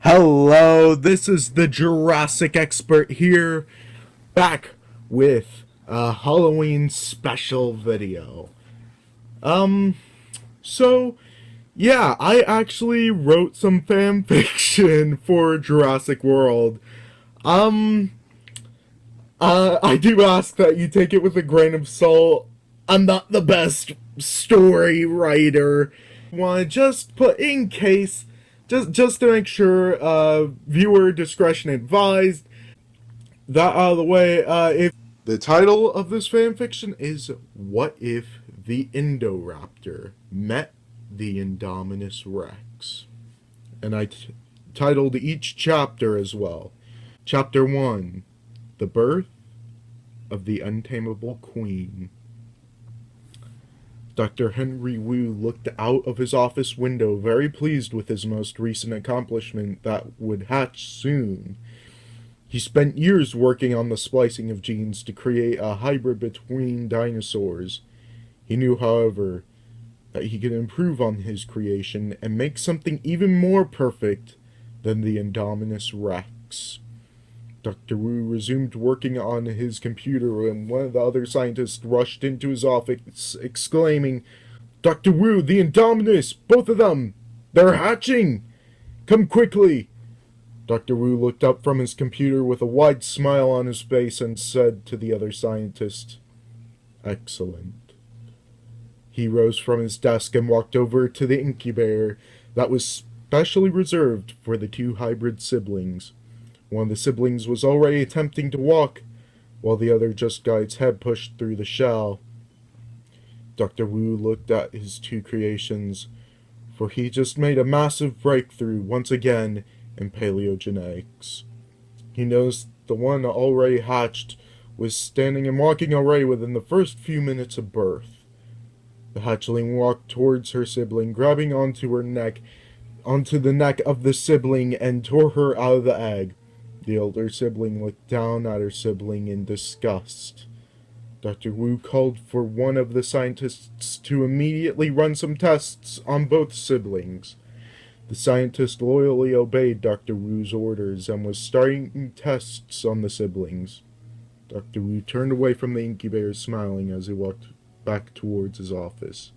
Hello, this is the Jurassic expert here, back with a Halloween special video. So, yeah, I actually wrote some fan fiction for Jurassic World. I do ask that you take it with a grain of salt. I'm not the best story writer. Want to just put in case, just to make sure, viewer discretion advised. That out of the way, if the title of this fanfiction is "What If the Indoraptor Met the Indominus Rex?" And I titled each chapter as well. Chapter 1, The Birth of the Untamable Queen. Dr. Henry Wu looked out of his office window, very pleased with his most recent accomplishment that would hatch soon. He spent years working on the splicing of genes to create a hybrid between dinosaurs. He knew, however, that he could improve on his creation and make something even more perfect than the Indominus Rex. Dr. Wu resumed working on his computer when one of the other scientists rushed into his office, exclaiming, "Dr. Wu, the Indominus! Both of them! They're hatching! Come quickly!" Dr. Wu looked up from his computer with a wide smile on his face and said to the other scientist, "Excellent." He rose from his desk and walked over to the incubator that was specially reserved for the two hybrid siblings. One of the siblings was already attempting to walk, while the other just got its head pushed through the shell. Dr. Wu looked at his two creations, for he just made a massive breakthrough once again in paleogenetics. He noticed the one already hatched was standing and walking already within the first few minutes of birth. The hatchling walked towards her sibling, grabbing onto the neck of the sibling, and tore her out of the egg. The older sibling looked down at her sibling in disgust. Dr. Wu called for one of the scientists to immediately run some tests on both siblings. The scientist loyally obeyed Dr. Wu's orders and was starting tests on the siblings. Dr. Wu turned away from the incubator, smiling as he walked back towards his office.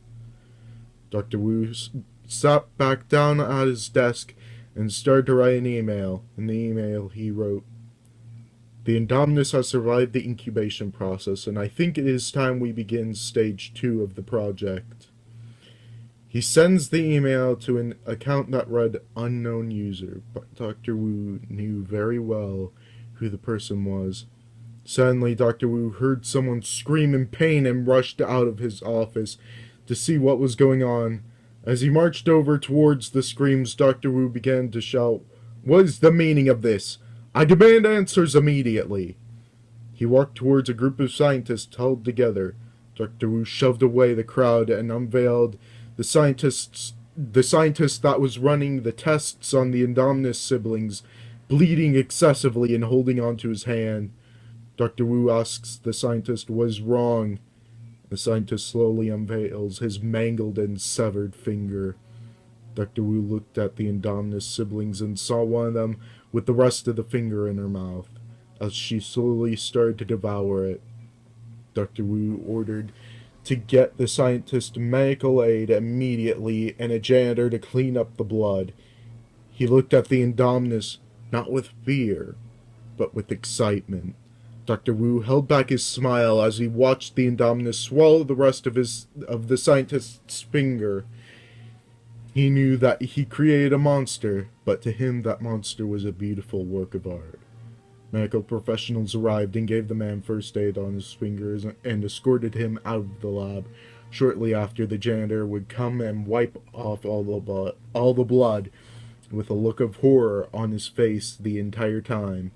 Dr. Wu sat back down at his desk and started to write an email. In the email he wrote, "The Indominus has survived the incubation process, and I think it is time we begin stage 2 of the project." He sends the email to an account that read "Unknown User," but Dr. Wu knew very well who the person was. Suddenly, Dr. Wu heard someone scream in pain and rushed out of his office to see what was going on. As he marched over towards the screams, Dr. Wu began to shout, "What is the meaning of this? I demand answers immediately!" He walked towards a group of scientists held together. Dr. Wu shoved away the crowd and unveiled the scientist that was running the tests on the Indominus siblings, bleeding excessively and holding onto his hand. Dr. Wu asks the scientist what is wrong. The scientist slowly unveils his mangled and severed finger. Dr. Wu looked at the Indominus siblings and saw one of them with the rest of the finger in her mouth, as she slowly started to devour it. Dr. Wu ordered to get the scientist medical aid immediately and a janitor to clean up the blood. He looked at the Indominus not with fear, but with excitement. Dr. Wu held back his smile as he watched the Indominus swallow the rest of the scientist's finger. He knew that he created a monster, but to him that monster was a beautiful work of art. Medical professionals arrived and gave the man first aid on his fingers and escorted him out of the lab. Shortly after, the janitor would come and wipe off all the blood, with a look of horror on his face the entire time.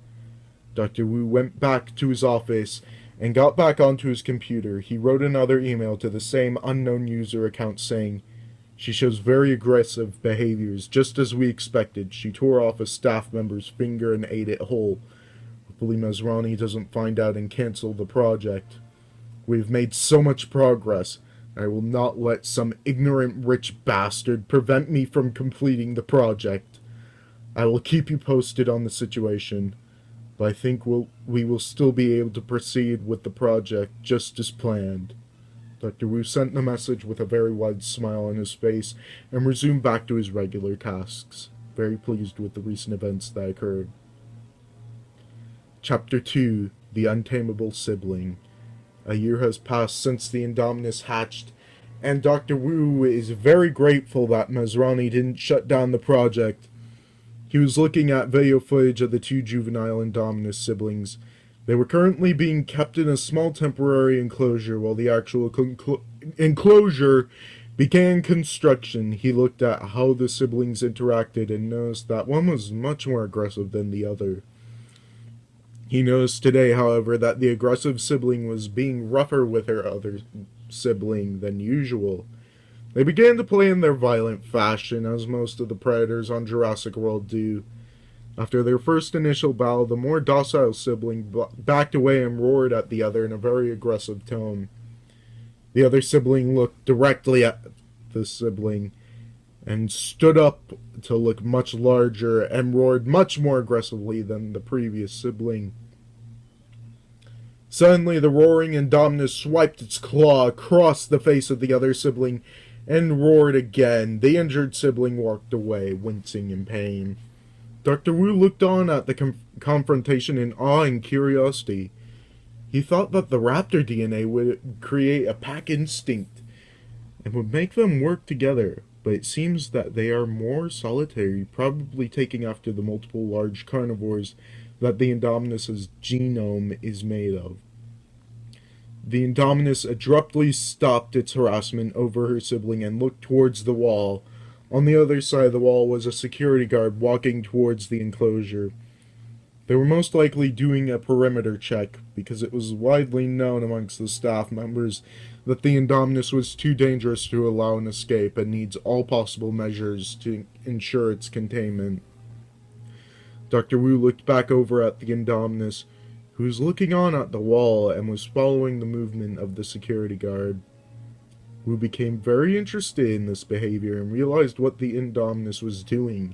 Dr. Wu went back to his office and got back onto his computer. He wrote another email to the same unknown user account saying, "She shows very aggressive behaviors, just as we expected. She tore off a staff member's finger and ate it whole. Hopefully Masrani doesn't find out and cancel the project. We've made so much progress. I will not let some ignorant rich bastard prevent me from completing the project. I will keep you posted on the situation, but I think we will still be able to proceed with the project just as planned. Dr. Wu sent the message with a very wide smile on his face and resumed back to his regular tasks, very pleased with the recent events that occurred. Chapter 2: The Untamable Sibling. A year has passed since the Indominus hatched, and Dr. Wu is very grateful that Masrani didn't shut down the project. He was looking at video footage of the two juvenile Indominus siblings. They were currently being kept in a small temporary enclosure while the actual enclosure began construction. He looked at how the siblings interacted and noticed that one was much more aggressive than the other. He noticed today, however, that the aggressive sibling was being rougher with her other sibling than usual. They began to play in their violent fashion, as most of the predators on Jurassic World do. After their first initial battle, the more docile sibling backed away and roared at the other in a very aggressive tone. The other sibling looked directly at the sibling and stood up to look much larger and roared much more aggressively than the previous sibling. Suddenly, the roaring Indominus swiped its claw across the face of the other sibling and roared again. The injured sibling walked away, wincing in pain. Dr. Wu looked on at the confrontation in awe and curiosity. He thought that the raptor DNA would create a pack instinct and would make them work together, but it seems that they are more solitary, probably taking after the multiple large carnivores that the Indominus's genome is made of. The Indominus abruptly stopped its harassment over her sibling and looked towards the wall. On the other side of the wall was a security guard walking towards the enclosure. They were most likely doing a perimeter check, because it was widely known amongst the staff members that the Indominus was too dangerous to allow an escape and needs all possible measures to ensure its containment. Dr. Wu looked back over at the Indominus, who was looking on at the wall and was following the movement of the security guard. Wu became very interested in this behavior and realized what the Indominus was doing.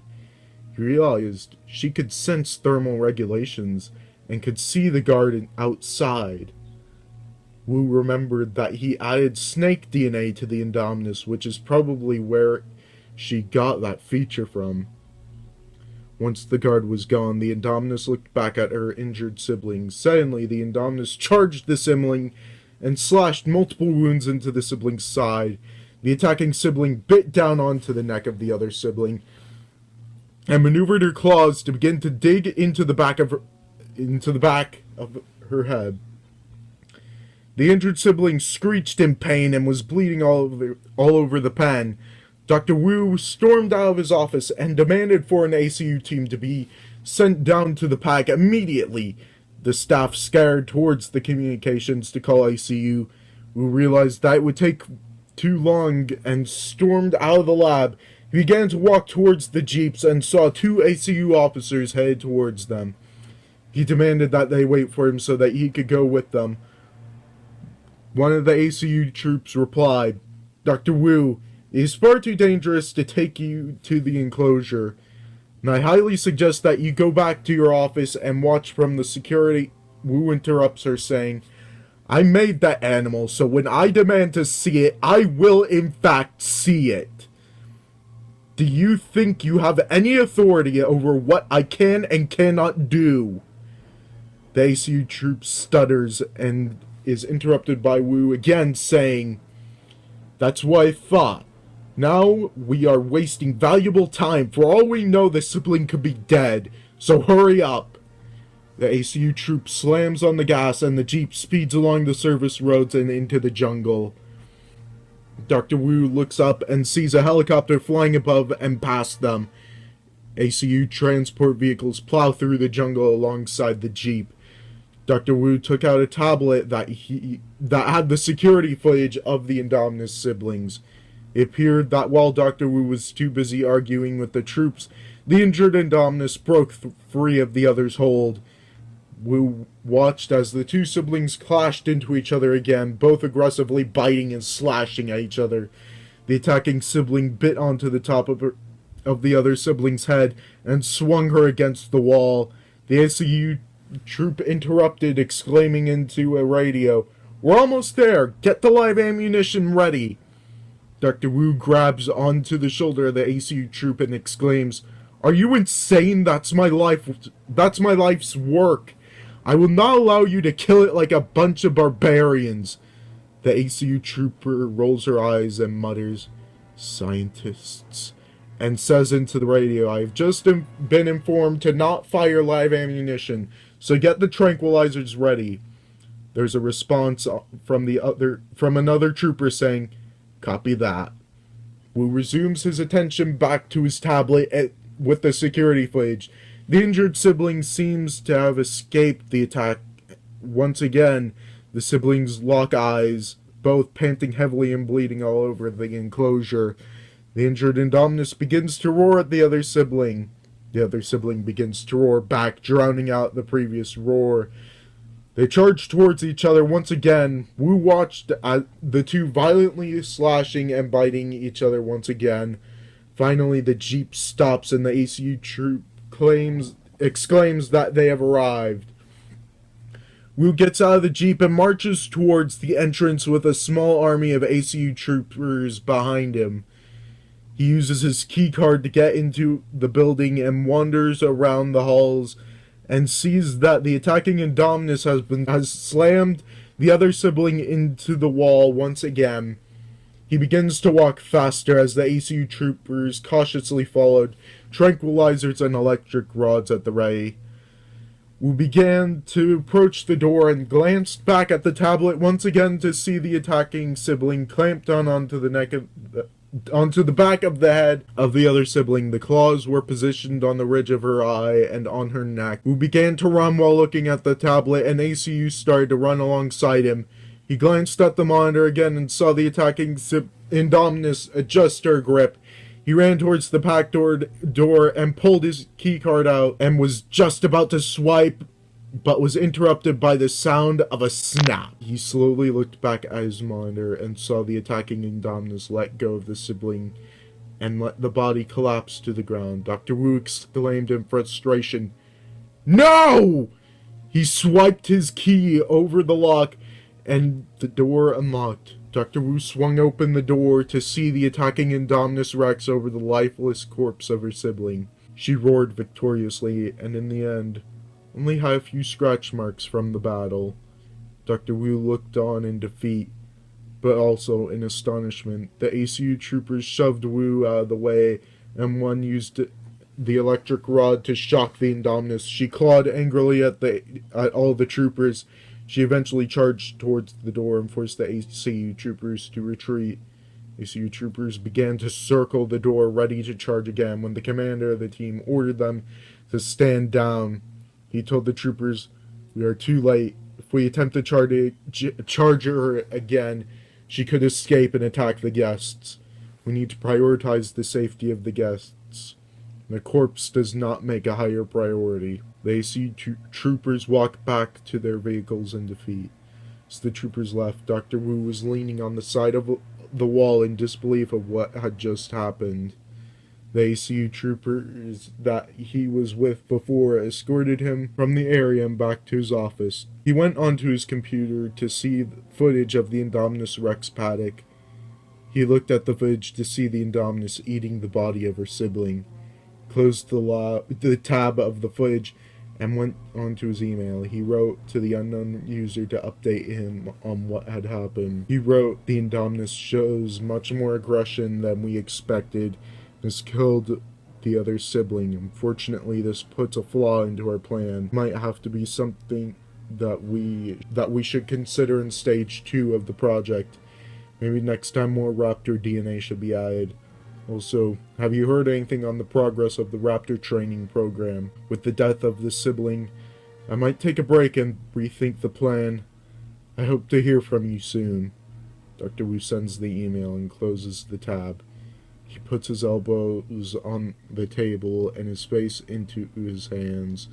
He realized she could sense thermal regulations and could see the guard outside. Wu remembered that he added snake DNA to the Indominus, which is probably where she got that feature from. Once the guard was gone, the Indominus looked back at her injured sibling. Suddenly, the Indominus charged the sibling and slashed multiple wounds into the sibling's side. The attacking sibling bit down onto the neck of the other sibling and maneuvered her claws to begin to dig into the back of her head. The injured sibling screeched in pain and was bleeding all over the pen. Dr. Wu stormed out of his office and demanded for an ACU team to be sent down to the pack immediately. The staff scattered towards the communications to call ACU. Wu realized that it would take too long and stormed out of the lab. He began to walk towards the jeeps and saw two ACU officers headed towards them. He demanded that they wait for him so that he could go with them. One of the ACU troops replied, "Dr. Wu, it is far too dangerous to take you to the enclosure, and I highly suggest that you go back to your office and watch from the security." Wu interrupts her, saying, "I made that animal, so when I demand to see it, I will in fact see it. Do you think you have any authority over what I can and cannot do?" The ACU troop stutters and is interrupted by Wu again, saying, "That's what I thought. Now we are wasting valuable time. For all we know, the sibling could be dead, so hurry up." The ACU troop slams on the gas and the jeep speeds along the service roads and into the jungle. Dr. Wu looks up and sees a helicopter flying above and past them. ACU transport vehicles plow through the jungle alongside the jeep. Dr. Wu took out a tablet that had the security footage of the Indominus siblings. It appeared that while Dr. Wu was too busy arguing with the troops, the injured Indominus broke free of the other's hold. Wu watched as the two siblings clashed into each other again, both aggressively biting and slashing at each other. The attacking sibling bit onto the top of the other sibling's head and swung her against the wall. The ACU troop interrupted, exclaiming into a radio, "We're almost there! Get the live ammunition ready!" Dr. Wu grabs onto the shoulder of the ACU troop and exclaims, "Are you insane? That's my life's work! I will not allow you to kill it like a bunch of barbarians!" The ACU trooper rolls her eyes and mutters, "Scientists," and says into the radio, "I have just been informed to not fire live ammunition, so get the tranquilizers ready." There's a response from another trooper saying, "Copy that." Wu resumes his attention back to his tablet with the security footage. The injured sibling seems to have escaped the attack. Once again, the siblings lock eyes, both panting heavily and bleeding all over the enclosure. The injured Indominus begins to roar at the other sibling. The other sibling begins to roar back, drowning out the previous roar. They charge towards each other once again. Wu watched at the two violently slashing and biting each other once again. Finally, the jeep stops and the ACU troop exclaims that they have arrived. Wu gets out of the jeep and marches towards the entrance with a small army of ACU troopers behind him. He uses his key card to get into the building and wanders around the halls and sees that the attacking Indominus has slammed the other sibling into the wall once again. He begins to walk faster as the ACU troopers cautiously followed, tranquilizers and electric rods at the ready. Wu began to approach the door and glanced back at the tablet once again to see the attacking sibling clamped down onto the back of the head of the other sibling. The claws were positioned on the ridge of her eye and on her neck. Wu began to run while looking at the tablet, and ACU started to run alongside him. He glanced at the monitor again and saw the attacking Indominus adjust her grip. He ran towards the packed door and pulled his keycard out and was just about to swipe, but was interrupted by the sound of a snap. He slowly looked back at his monitor and saw the attacking Indominus let go of the sibling and let the body collapse to the ground. Dr. Wu exclaimed in frustration, "No!" He swiped his key over the lock and the door unlocked. Dr. Wu swung open the door to see the attacking Indominus Rex over the lifeless corpse of her sibling. She roared victoriously, and in the end, only had a few scratch marks from the battle. Dr. Wu looked on in defeat, but also in astonishment. The ACU troopers shoved Wu out of the way, and one used the electric rod to shock the Indominus. She clawed angrily at all the troopers. She eventually charged towards the door and forced the ACU troopers to retreat. ACU troopers began to circle the door, ready to charge again, when the commander of the team ordered them to stand down. He told the troopers, "We are too late. If we attempt to charge her again, she could escape and attack the guests. We need to prioritize the safety of the guests. The corpse does not make a higher priority." The AC troopers walked back to their vehicles in defeat. As the troopers left, Dr. Wu was leaning on the side of the wall in disbelief of what had just happened. The ACU troopers that he was with before escorted him from the area and back to his office. He went onto his computer to see footage of the Indominus Rex paddock. He looked at the footage to see the Indominus eating the body of her sibling, closed the tab of the footage, and went onto his email. He wrote to the unknown user to update him on what had happened. He wrote, "The Indominus shows much more aggression than we expected, has killed the other sibling. Unfortunately, this puts a flaw into our plan. Might have to be something that we should consider in stage 2 of the project. Maybe next time more raptor DNA should be added. Also, have you heard anything on the progress of the raptor training program? With the death of the sibling, I might take a break and rethink the plan. I hope to hear from you soon." Dr. Wu sends the email and closes the tab. He puts his elbows on the table and his face into his hands.